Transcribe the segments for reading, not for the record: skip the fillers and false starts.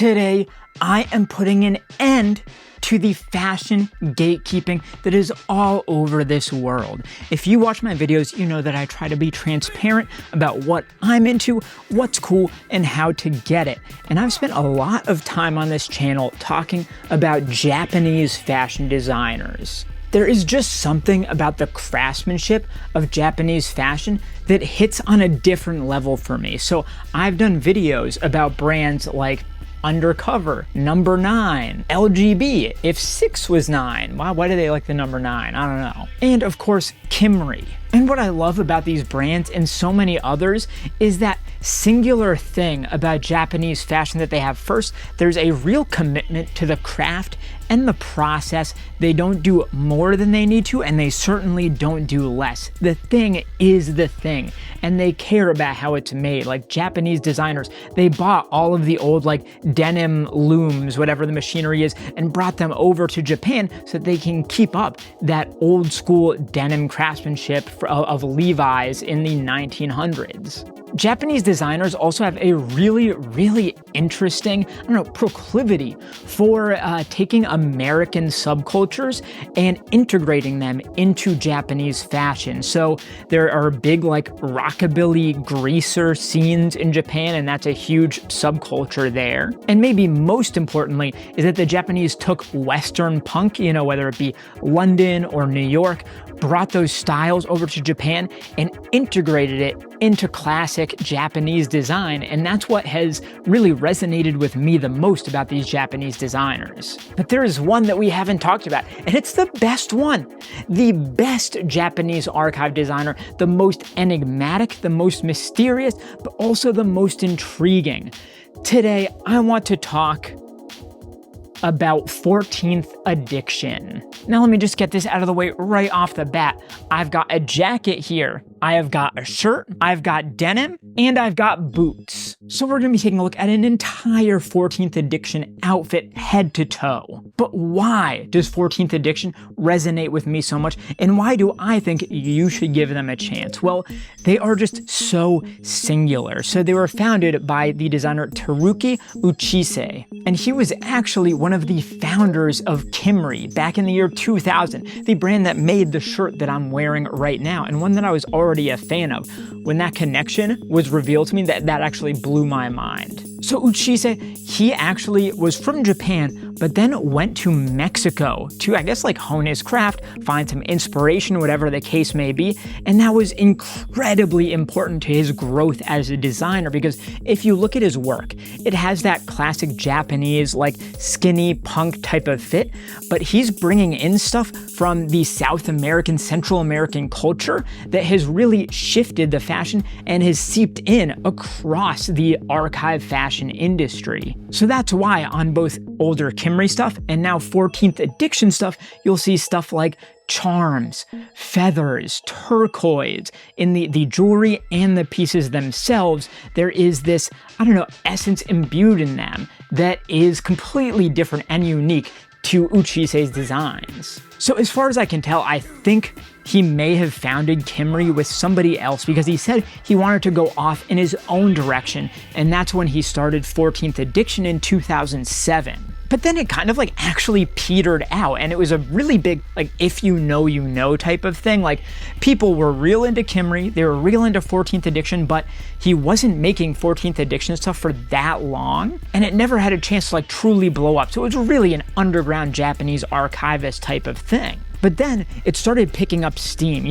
Today, I am putting an end to the fashion gatekeeping that is all over this world. If you watch my videos, you know that I try to be transparent about what I'm into, what's cool, and how to get it. And I've spent a lot of time on this channel talking about Japanese fashion designers. There is just something about the craftsmanship of Japanese fashion that hits on a different level for me. So I've done videos about brands like Undercover, number 9, l.g.b, if 6 was 9. Why do they like the number 9? I don't know. And of course, Kimry. And what I love about these brands and so many others is that singular thing about Japanese fashion that they have. First, there's a real commitment to the craft and the process. They don't do more than they need to, and they certainly don't do less. The thing is the thing, and they care about how it's made. Like Japanese designers, they bought all of the old like denim looms, whatever the machinery is, and brought them over to Japan so that they can keep up that old school denim craftsmanship of Levi's in the 1900s. Japanese designers also have a really interesting, proclivity for taking American subcultures and integrating them into Japanese fashion. So there are big like rockabilly greaser scenes in Japan, and that's a huge subculture there. And maybe most importantly is that the Japanese took Western punk, whether it be London or New York, brought those styles over to Japan and integrated it into classic Japanese design, and that's what has really resonated with me the most about these Japanese designers. But there is one that we haven't talked about, and it's the best one. The best Japanese archive designer, the most enigmatic, the most mysterious, but also the most intriguing. Today, I want to talk about 14th Addiction. Now let me just get this out of the way right off the bat. I've got a jacket here, I have got a shirt, I've got denim, and I've got boots. So we're gonna be taking a look at an entire 14th Addiction outfit head to toe. But why does 14th Addiction resonate with me so much, and why do I think you should give them a chance? Well, they are just so singular. So they were founded by the designer Teruki Uchise, and he was actually one of the founders of Kimry back in the year 2000, the brand that made the shirt that I'm wearing right now, and one that I was already a fan of. When that connection was revealed to me, that actually blew my mind. So Uchise, he actually was from Japan, but then went to Mexico to, I guess, like hone his craft, find some inspiration, whatever the case may be. And that was incredibly important to his growth as a designer, because if you look at his work, it has that classic Japanese, like skinny punk type of fit, but he's bringing in stuff from the South American, Central American culture that has really shifted the fashion and has seeped in across the archive fashion industry. So that's why on both older Kimry stuff and now 14th Addiction stuff, you'll see stuff like charms, feathers, turquoise. In the jewelry and the pieces themselves, there is this, essence imbued in them that is completely different and unique to Uchise's designs. So as far as I can tell, I think he may have founded Kimry with somebody else, because he said he wanted to go off in his own direction, and that's when he started 14th Addiction in 2007. But then it kind of like actually petered out, and it was a really big, like, if you know type of thing. Like, people were real into Kimry, they were real into 14th Addiction, but he wasn't making 14th Addiction stuff for that long, and it never had a chance to like truly blow up. So it was really an underground Japanese archivist type of thing. But then it started picking up steam.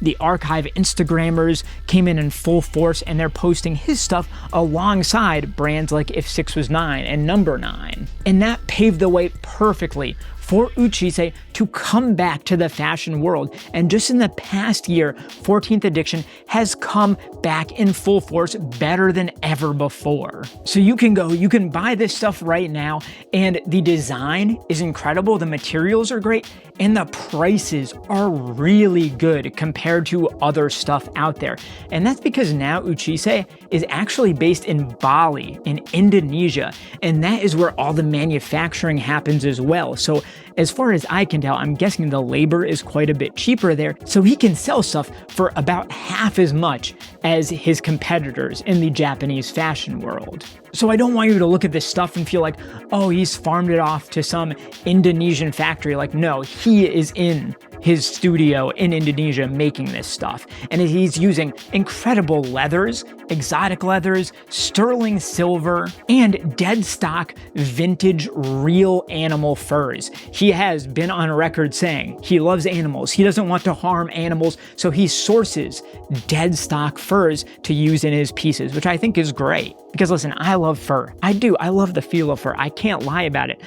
The archive Instagrammers came in full force, and they're posting his stuff alongside brands like If 6 Was 9 and Number 9. And that paved the way perfectly for Uchise to come back to the fashion world. And just in the past year, 14th Addiction has come back in full force, better than ever before. So you can buy this stuff right now, and the design is incredible, the materials are great, and the prices are really good compared to other stuff out there. And that's because now Uchise is actually based in Bali, in Indonesia, and that is where all the manufacturing happens as well. So as far as I can tell, I'm guessing the labor is quite a bit cheaper there, so he can sell stuff for about half as much as his competitors in the Japanese fashion world. So I don't want you to look at this stuff and feel like, oh, he's farmed it off to some Indonesian factory. Like, no, he is in his studio in Indonesia making this stuff. And he's using incredible leathers, exotic leathers, sterling silver, and dead stock vintage real animal furs. He has been on record saying he loves animals. He doesn't want to harm animals, so he sources dead stock furs to use in his pieces, which I think is great. Because listen, I love fur. I do. I love the feel of fur. I can't lie about it.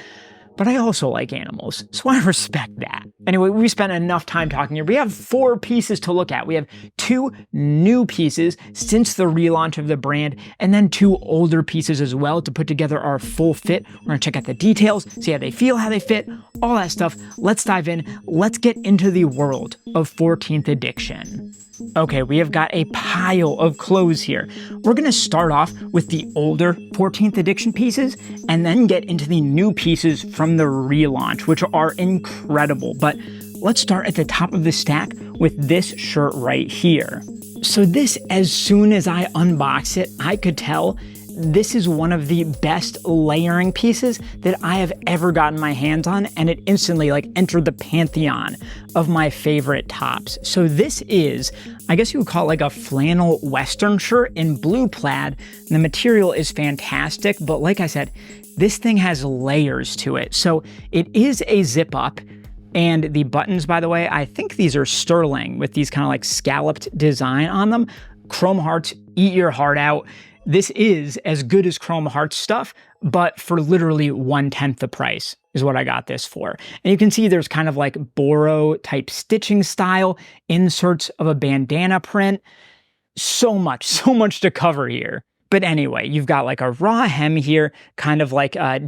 But I also like animals, so I respect that. Anyway, we spent enough time talking here. We have 4 pieces to look at. We have 2 new pieces since the relaunch of the brand, and then 2 older pieces as well to put together our full fit. We're gonna check out the details, see how they feel, how they fit, all that stuff. Let's dive in. Let's get into the world of 14th edition. Okay, we have got a pile of clothes here. We're gonna start off with the older 14th edition pieces and then get into the new pieces from the relaunch, which are incredible. But let's start at the top of the stack with this shirt right here. So this, as soon as I unbox it, I could tell this is one of the best layering pieces that I have ever gotten my hands on, and it instantly entered the pantheon of my favorite tops. So this is, I guess you would call it a flannel western shirt in blue plaid. The material is fantastic, but like I said, this thing has layers to it. So it is a zip up, and the buttons, by the way, I think these are sterling with these kind of scalloped design on them. Chrome hearts, eat your heart out. This is as good as Chrome Hearts stuff, but for literally 1/10 the price is what I got this for. And you can see there's kind of Boro type stitching style, inserts of a bandana print. So much to cover here. But anyway, you've got a raw hem here, kind of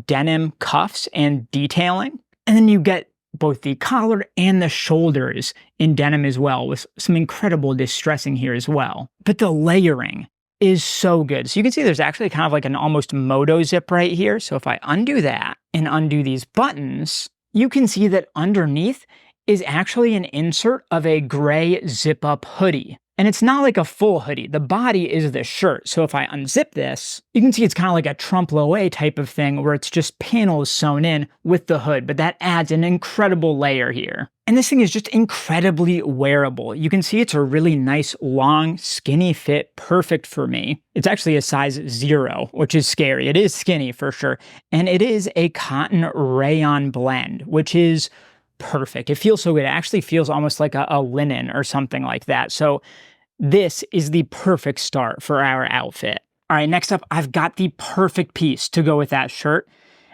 denim cuffs and detailing. And then you get both the collar and the shoulders in denim as well, with some incredible distressing here as well. But the layering is so good. So you can see there's actually kind of an almost moto zip right here. So if I undo that and undo these buttons, you can see that underneath is actually an insert of a gray zip up hoodie. And it's not a full hoodie. The body is the shirt. So if I unzip this, you can see it's kind of a trompe-l'oeil type of thing where it's just panels sewn in with the hood, but that adds an incredible layer here. And this thing is just incredibly wearable. You can see it's a really nice, long, skinny fit, perfect for me. It's actually a size 0, which is scary. It is skinny for sure. And it is a cotton rayon blend, which is perfect. It feels so good. It actually feels almost like a linen or something like that. So this is the perfect start for our outfit. All right, next up, I've got the perfect piece to go with that shirt,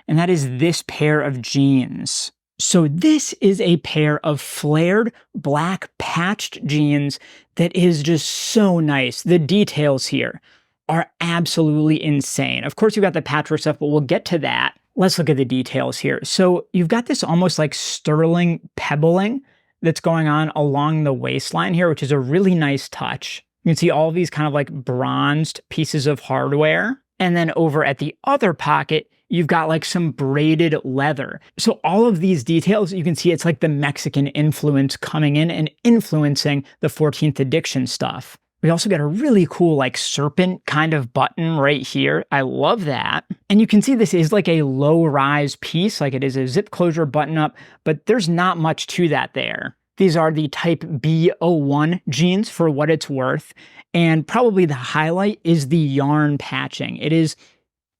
and that is this pair of jeans. So this is a pair of flared black patched jeans that is just so nice. The details here are absolutely insane. Of course, you've got the patchwork stuff, but we'll get to that. Let's look at the details here. So you've got this almost sterling pebbling that's going on along the waistline here, which is a really nice touch. You can see all of these kind of bronzed pieces of hardware. And then over at the other pocket, you've got some braided leather. So all of these details, you can see it's the Mexican influence coming in and influencing the 14th edition stuff. We also got a really cool serpent kind of button right here. I love that. And you can see this is a low rise piece, it is a zip closure button up, but there's not much to that there. These are the type B01 jeans for what it's worth. And probably the highlight is the yarn patching. It is,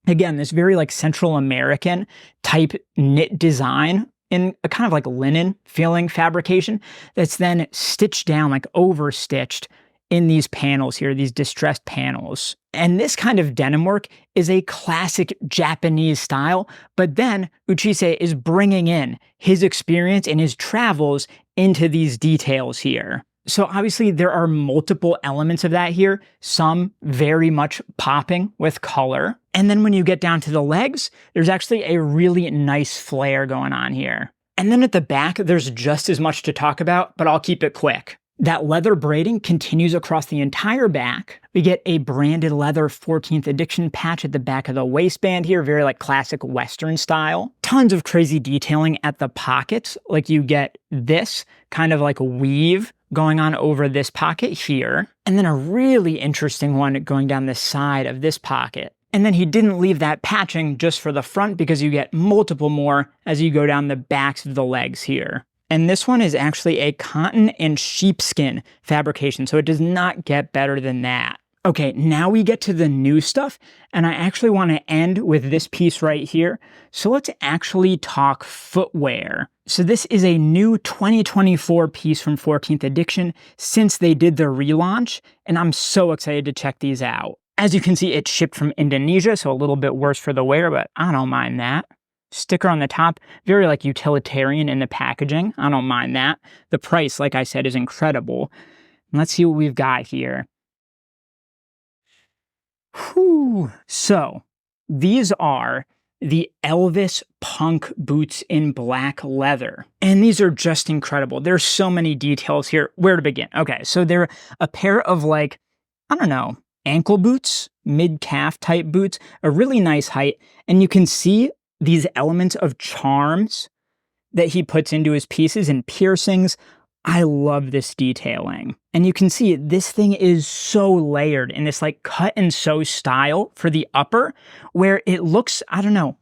again, this very Central American type knit design in a kind of linen feeling fabrication that's then stitched down, overstitched in these panels here, these distressed panels. And this kind of denim work is a classic Japanese style, but then Uchise is bringing in his experience and his travels into these details here. So obviously there are multiple elements of that here, some very much popping with color. And then when you get down to the legs, there's actually a really nice flare going on here. And then at the back, there's just as much to talk about, but I'll keep it quick. That leather braiding continues across the entire back. We get a branded leather 14th edition patch at the back of the waistband here, very like classic Western style. Tons of crazy detailing at the pockets, like you get this kind of like weave going on over this pocket here, and then a really interesting one going down the side of this pocket. And then he didn't leave that patching just for the front because you get multiple more as you go down the backs of the legs here. And this one is actually a cotton and sheepskin fabrication, so it does not get better than that. Okay, now we get to the new stuff, and I actually want to end with this piece right here. So let's actually talk footwear. So this is a new 2024 piece from 14th Edition since they did the relaunch, and I'm so excited to check these out. As you can see, it's shipped from Indonesia, so a little bit worse for the wear, but I don't mind that. Sticker on the top, very like utilitarian in the packaging. I don't mind that. The price, like I said, is incredible. Let's see what we've got here. Whew. So these are the Elvis Punk boots in black leather. And these are just incredible. There's so many details here. Where to begin? Okay, so they're a pair of like, I don't know, ankle boots, mid-calf type boots, a really nice height. And you can see these elements of charms that he puts into his pieces and piercings. I love this detailing. And you can see this thing is so layered in this like cut and sew style for the upper, where it looks, I don't know,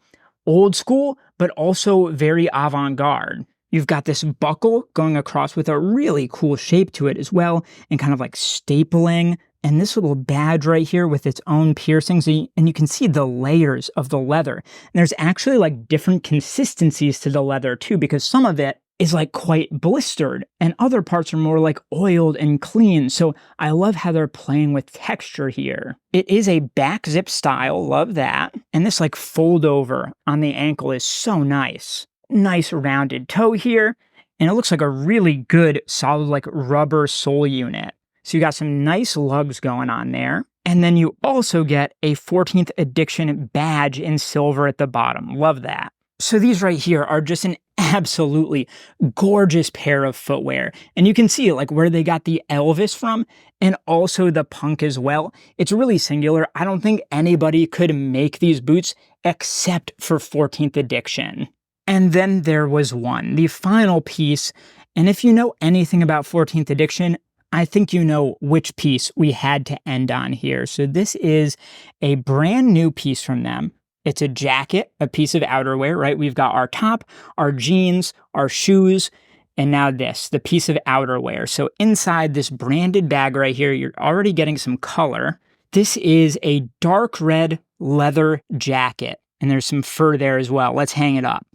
old school, but also very avant-garde. You've got this buckle going across with a really cool shape to it as well, and kind of like stapling. And this little badge right here with its own piercings, and you can see the layers of the leather. And there's actually like different consistencies to the leather too, because some of it is like quite blistered and other parts are more like oiled and clean. So I love how they're playing with texture here. It is a back zip style, love that. And this like fold over on the ankle is so nice. Nice rounded toe here. And it looks like a really good solid like rubber sole unit. So you got some nice lugs going on there. And then you also get a 14th Edition badge in silver at the bottom. Love that. So these right here are just an absolutely gorgeous pair of footwear. And you can see like where they got the Elvis from and also the Punk as well. It's really singular. I don't think anybody could make these boots except for 14th Edition. And then there was one, the final piece. And if you know anything about 14th Edition, I think you know which piece we had to end on here. So this is a brand new piece from them. It's a jacket, a piece of outerwear, right? We've got our top, our jeans, our shoes, and now this, the piece of outerwear. So inside this branded bag right here, you're already getting some color. This is a dark red leather jacket, and there's some fur there as well. Let's hang it up.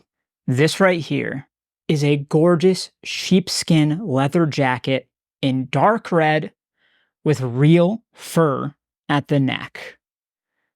This right here is a gorgeous sheepskin leather jacket in dark red with real fur at the neck.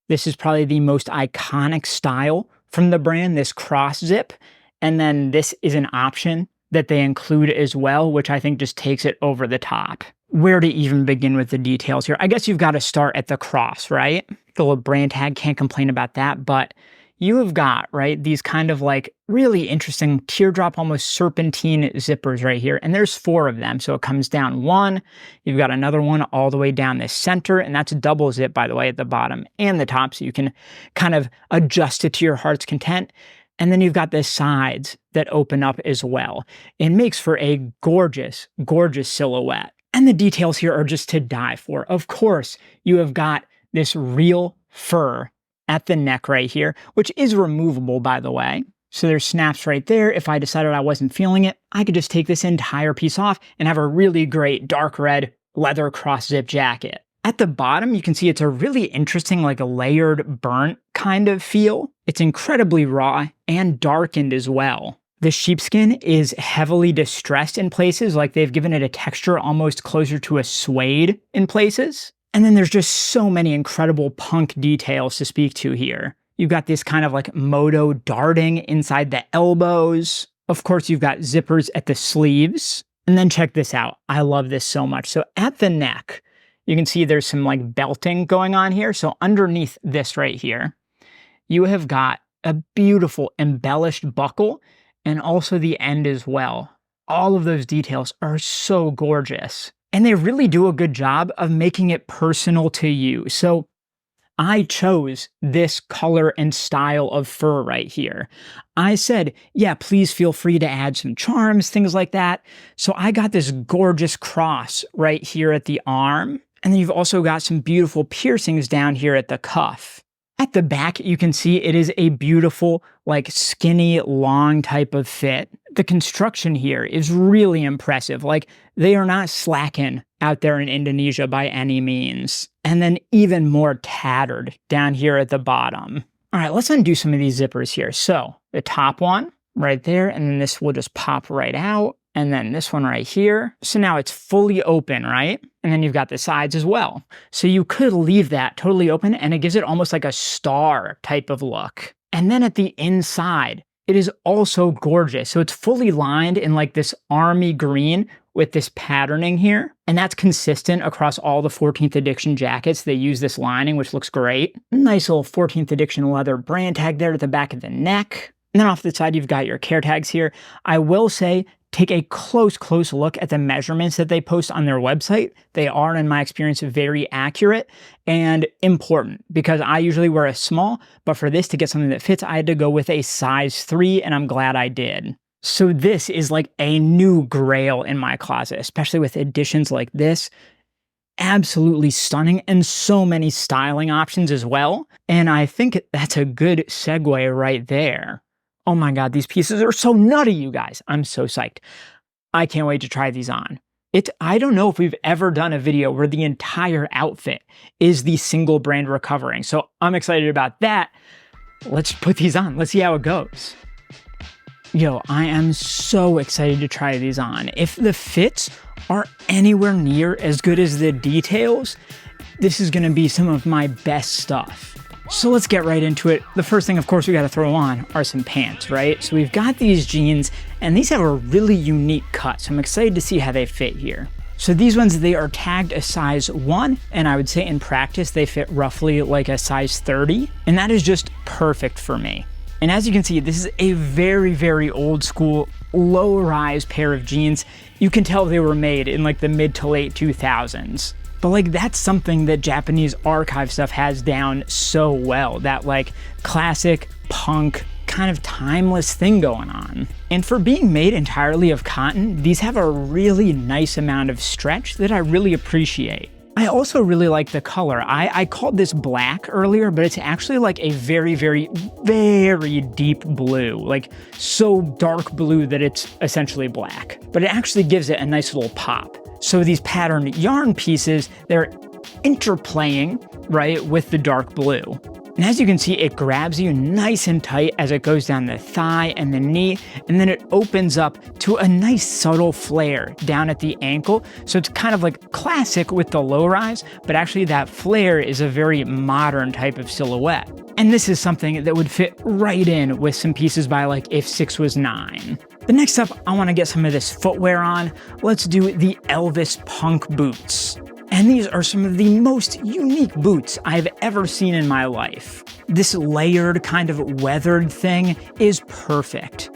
This is probably the most iconic style from the brand, this cross zip. And then this is an option that they include as well, which I think just takes it over the top. Where to even begin with the details here? I guess you've got to start at the cross, right? The little brand tag, can't complain about that, but you have got, right, these kind of like really interesting teardrop, almost serpentine zippers right here. And there's 4 of them. So it comes down one, you've got another one all the way down the center. And that's a double zip, by the way, at the bottom and the top. So you can kind of adjust it to your heart's content. And then you've got the sides that open up as well. It makes for a gorgeous, gorgeous silhouette. And the details here are just to die for. Of course, you have got this real fur at the neck right here, which is removable, by the way. So there's snaps right there. If I decided I wasn't feeling it, I could just take this entire piece off and have a really great dark red leather cross zip jacket. At the bottom, you can see it's a really interesting, like a layered burnt kind of feel. It's incredibly raw and darkened as well. The sheepskin is heavily distressed in places, like they've given it a texture almost closer to a suede in places. And then there's just so many incredible punk details to speak to here. You've got this kind of like moto darting inside the elbows. Of course, you've got zippers at the sleeves. And then check this out. I love this so much. So at the neck, you can see there's some like belting going on here. So underneath this right here, you have got a beautiful embellished buckle and also the end as well. all of those details are so gorgeous. And they really do a good job of making it personal to you. So I chose this color and style of fur right here. I said, yeah, please feel free to add some charms, things like that. So I got this gorgeous cross right here at the arm. And then you've also got some beautiful piercings down here at the cuff. At the back, you can see it is a beautiful, like skinny, long type of fit. The construction here is really impressive. Like they are not slacking out there in Indonesia by any means. And then even more tattered down here at the bottom. All right, let's undo some of these zippers here. So the top one right there, and then this will just pop right out. And then this one right here. So now it's fully open, right? And then you've got the sides as well. So you could leave that totally open and it gives it almost like a star type of look. And then at the inside, it is also gorgeous. So it's fully lined in like this army green with this patterning here. And that's consistent across all the 14th edition jackets. They use this lining, which looks great. Nice little 14th edition leather brand tag there at the back of the neck. And then off the side, you've got your care tags here. I will say, take a close look at the measurements that they post on their website. They are, in my experience, very accurate and important because I usually wear a small, but for this to get something that fits, I had to go with a size 3, and I'm glad I did. So this is like a new grail in my closet, especially with editions like this. Absolutely stunning and so many styling options as well. And I think that's a good segue right there. Oh my God, these pieces are so nutty, you guys. I'm so psyched. I can't wait to try these on. I don't know if we've ever done a video where the entire outfit is the single brand recovering. So I'm excited about that. Let's put these on. Let's see how it goes. Yo, I am so excited to try these on. If the fits are anywhere near as good as the details, this is gonna be some of my best stuff. So let's get right into it. The first thing, of course, we got to throw on are some pants, right? So we've got these jeans, and these have a really unique cut. So I'm excited to see how they fit here. So these ones, they are tagged a size 1, and I would say in practice, they fit roughly like a size 30, and that is just perfect for me. And as you can see, this is a very old school, low-rise pair of jeans. You can tell they were made in like the mid to late 2000s. But like that's something that Japanese archive stuff has down so well, that like classic punk kind of timeless thing going on. And for being made entirely of cotton, these have a really nice amount of stretch that I really appreciate. I also really like the color. I called this black earlier, but it's actually like a very deep blue, like so dark blue that it's essentially black. But it actually gives it a nice little pop. So these patterned yarn pieces, they're interplaying, right, with the dark blue. And as you can see, it grabs you nice and tight as it goes down the thigh and the knee, and then it opens up to a nice subtle flare down at the ankle. So it's kind of like classic with the low rise, but actually that flare is a very modern type of silhouette. And this is something that would fit right in with some pieces by like if 6 was 9. But next up, I want to get some of this footwear on. Let's do the Elvis punk boots. And these are some of the most unique boots I've ever seen in my life. This layered kind of weathered thing is perfect.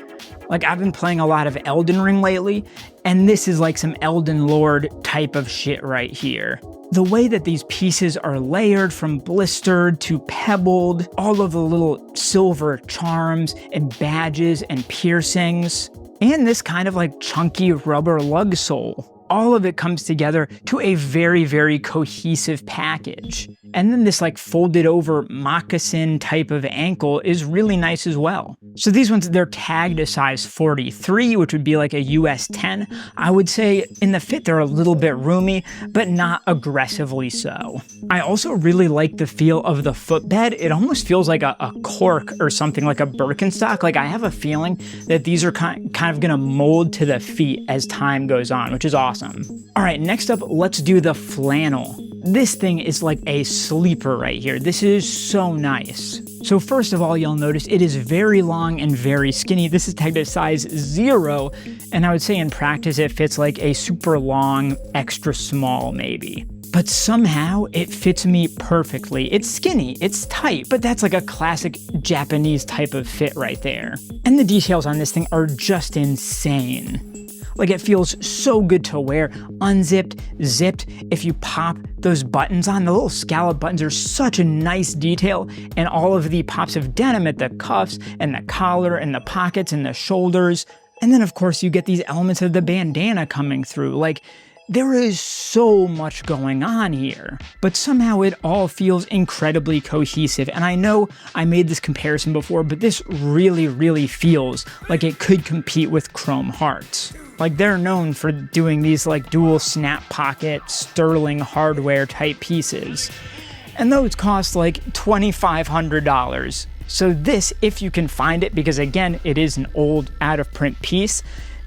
Like I've been playing a lot of Elden Ring lately, and this is like some Elden Lord type of shit right here. The way that these pieces are layered from blistered to pebbled, all of the little silver charms and badges and piercings, and this kind of like chunky rubber lug sole. All of it comes together to a very cohesive package. And then this like folded over moccasin type of ankle is really nice as well. So these ones, they're tagged a size 43, which would be like a US 10. I would say in the fit, they're a little bit roomy, but not aggressively so. I also really like the feel of the footbed. It almost feels like a cork or something, like a Birkenstock. Like I have a feeling that these are kind of gonna mold to the feet as time goes on, which is awesome. All right, next up, let's do the flannel. This thing is like a sleeper right here. This is so nice. So first of all, you'll notice it is very long and very skinny. This is tagged at size 0, and I would say in practice it fits like a super long, extra small maybe. But somehow it fits me perfectly. It's skinny, it's tight, but that's like a classic Japanese type of fit right there. And the details on this thing are just insane. Like, it feels so good to wear, unzipped, zipped. If you pop those buttons on, the little scallop buttons are such a nice detail, and all of the pops of denim at the cuffs and the collar and the pockets and the shoulders. And then, of course, you get these elements of the bandana coming through. Like, there is so much going on here, but somehow it all feels incredibly cohesive. And I know I made this comparison before, but this really, really feels like it could compete with Chrome Hearts. Like, they're known for doing these like dual snap pocket, sterling hardware type pieces. And those cost like $2,500. So this, if you can find it, because again, it is an old out of print piece,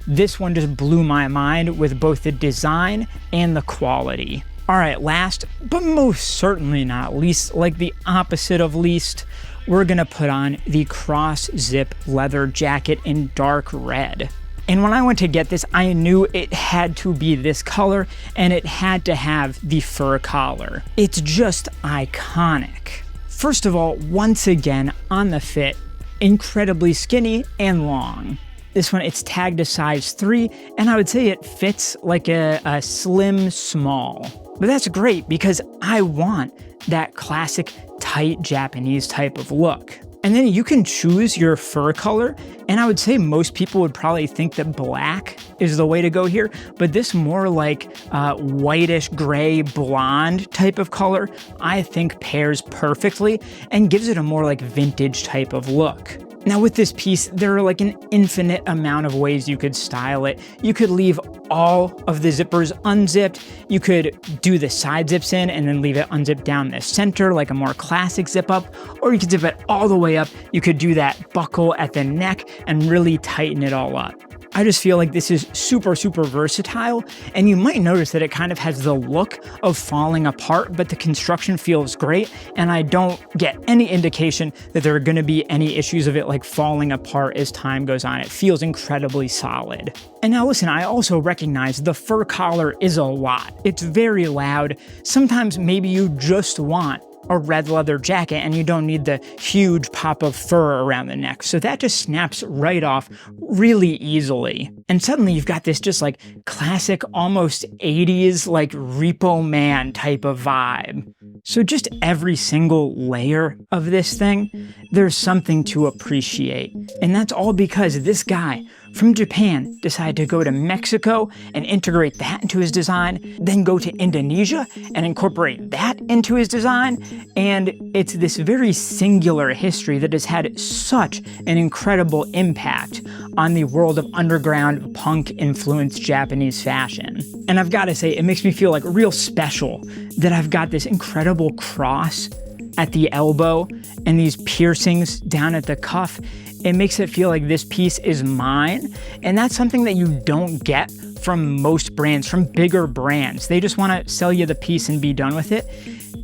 this one just blew my mind with both the design and the quality. All right, last, but most certainly not least, like the opposite of least, we're gonna put on the cross zip leather jacket in dark red. And when I went to get this, I knew it had to be this color and it had to have the fur collar. It's just iconic. First of all, once again, on the fit, incredibly skinny and long. This one, it's tagged a size 3, and I would say it fits like a slim small. But that's great because I want that classic tight Japanese type of look. And then you can choose your fur color, and I would say most people would probably think that black is the way to go here, but this more like whitish gray blonde type of color, I think pairs perfectly and gives it a more like vintage type of look. Now with this piece, there are like an infinite amount of ways you could style it. You could leave all of the zippers unzipped. You could do the side zips in and then leave it unzipped down the center like a more classic zip up, or you could zip it all the way up. You could do that buckle at the neck and really tighten it all up. I just feel like this is super, super versatile, and you might notice that it kind of has the look of falling apart, but the construction feels great, and I don't get any indication that there are going to be any issues of it like falling apart as time goes on. It feels incredibly solid. And now listen, I also recognize the fur collar is a lot. It's very loud. Sometimes maybe you just want a red leather jacket and you don't need the huge pop of fur around the neck. So that just snaps right off really easily. And suddenly you've got this just like classic, almost 80s, like Repo Man type of vibe. So just every single layer of this thing, there's something to appreciate. And that's all because this guy from Japan decided to go to Mexico and integrate that into his design, then go to Indonesia and incorporate that into his design. And it's this very singular history that has had such an incredible impact on the world of underground punk-influenced Japanese fashion. And I've got to say, it makes me feel like real special that I've got this incredible cross at the elbow and these piercings down at the cuff. It makes it feel like this piece is mine, and that's something that you don't get from most brands, from bigger brands. They just want to sell you the piece and be done with it.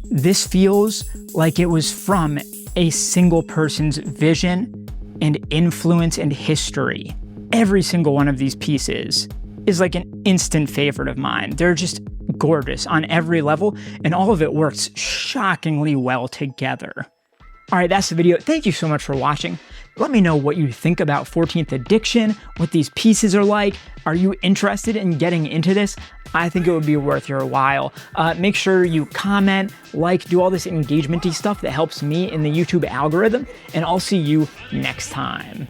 This feels like it was from a single person's vision and influence and history. Every single one of these pieces is like an instant favorite of mine. They're just gorgeous on every level, and all of it works shockingly well together. All right, that's the video. Thank you so much for watching. Let me know what you think about 14th Addiction, what these pieces are like. Are you interested in getting into this? I think it would be worth your while. Make sure you comment, like, do all this engagement-y stuff that helps me in the YouTube algorithm, and I'll see you next time.